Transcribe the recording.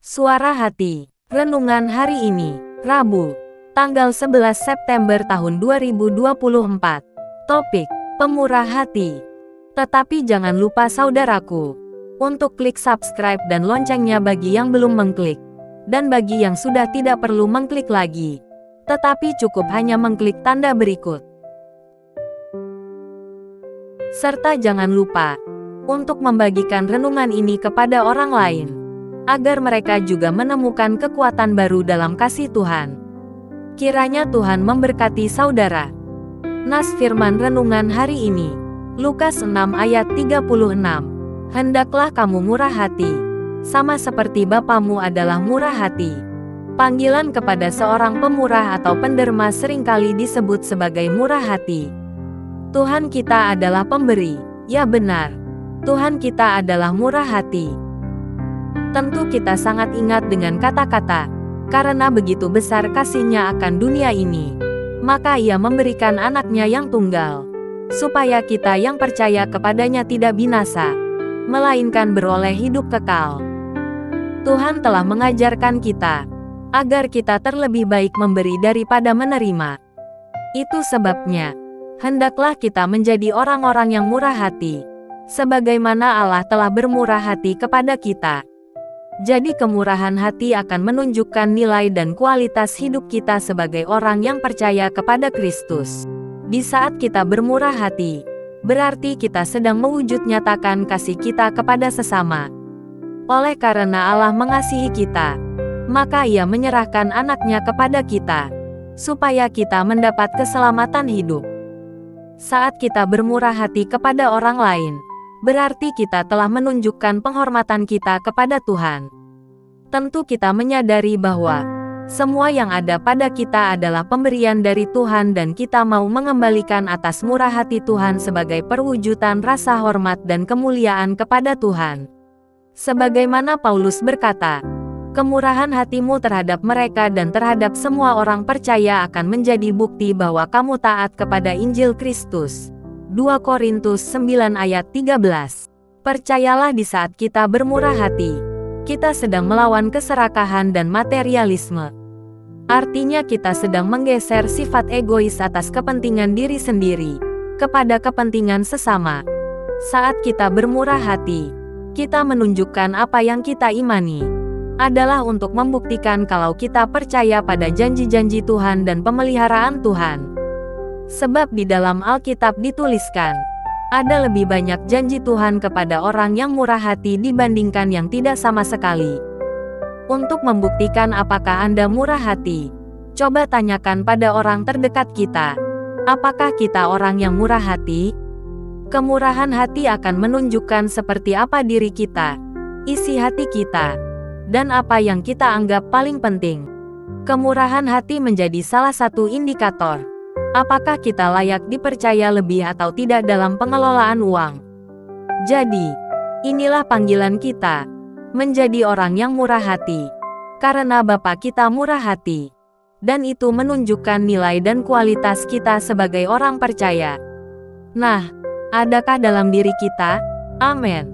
Suara Hati. Renungan hari ini, Rabu, tanggal 11 September tahun 2024. Topik, pemurah hati. Tetapi jangan lupa saudaraku, untuk klik subscribe dan loncengnya bagi yang belum mengklik. Dan bagi yang sudah tidak perlu mengklik lagi. Tetapi cukup hanya mengklik tanda berikut. Serta jangan lupa, untuk membagikan renungan ini kepada orang lain. Agar mereka juga menemukan kekuatan baru dalam kasih Tuhan. Kiranya Tuhan memberkati saudara. Nas firman renungan hari ini, Lukas 6 ayat 36. Hendaklah kamu murah hati, sama seperti Bapamu adalah murah hati. Panggilan kepada seorang pemurah atau penderma seringkali disebut sebagai murah hati. Tuhan kita adalah pemberi, ya benar. Tuhan kita adalah murah hati. Tentu kita sangat ingat dengan kata-kata, karena begitu besar kasih-Nya akan dunia ini, maka Ia memberikan anaknya yang tunggal, supaya kita yang percaya kepadanya tidak binasa, melainkan beroleh hidup kekal. Tuhan telah mengajarkan kita, agar kita terlebih baik memberi daripada menerima. Itu sebabnya, hendaklah kita menjadi orang-orang yang murah hati, sebagaimana Allah telah bermurah hati kepada kita. Jadi kemurahan hati akan menunjukkan nilai dan kualitas hidup kita sebagai orang yang percaya kepada Kristus. Di saat kita bermurah hati, berarti kita sedang mewujud nyatakan kasih kita kepada sesama. Oleh karena Allah mengasihi kita, maka Ia menyerahkan anaknya kepada kita, supaya kita mendapat keselamatan hidup. Saat kita bermurah hati kepada orang lain, berarti kita telah menunjukkan penghormatan kita kepada Tuhan. Tentu kita menyadari bahwa semua yang ada pada kita adalah pemberian dari Tuhan dan kita mau mengembalikan atas murah hati Tuhan sebagai perwujudan rasa hormat dan kemuliaan kepada Tuhan. Sebagaimana Paulus berkata, kemurahan hatimu terhadap mereka dan terhadap semua orang percaya akan menjadi bukti bahwa kamu taat kepada Injil Kristus. 2 Korintus 9 ayat 13. Percayalah di saat kita bermurah hati, kita sedang melawan keserakahan dan materialisme. Artinya kita sedang menggeser sifat egois atas kepentingan diri sendiri, kepada kepentingan sesama. Saat kita bermurah hati, kita menunjukkan apa yang kita imani, adalah untuk membuktikan kalau kita percaya pada janji-janji Tuhan dan pemeliharaan Tuhan. Sebab di dalam Alkitab dituliskan, ada lebih banyak janji Tuhan kepada orang yang murah hati dibandingkan yang tidak sama sekali. Untuk membuktikan apakah Anda murah hati, coba tanyakan pada orang terdekat kita, apakah kita orang yang murah hati? Kemurahan hati akan menunjukkan seperti apa diri kita, isi hati kita, dan apa yang kita anggap paling penting. Kemurahan hati menjadi salah satu indikator apakah kita layak dipercaya lebih atau tidak dalam pengelolaan uang. Jadi, inilah panggilan kita, menjadi orang yang murah hati, karena Bapa kita murah hati. Dan itu menunjukkan nilai dan kualitas kita sebagai orang percaya. Nah, adakah dalam diri kita? Amin.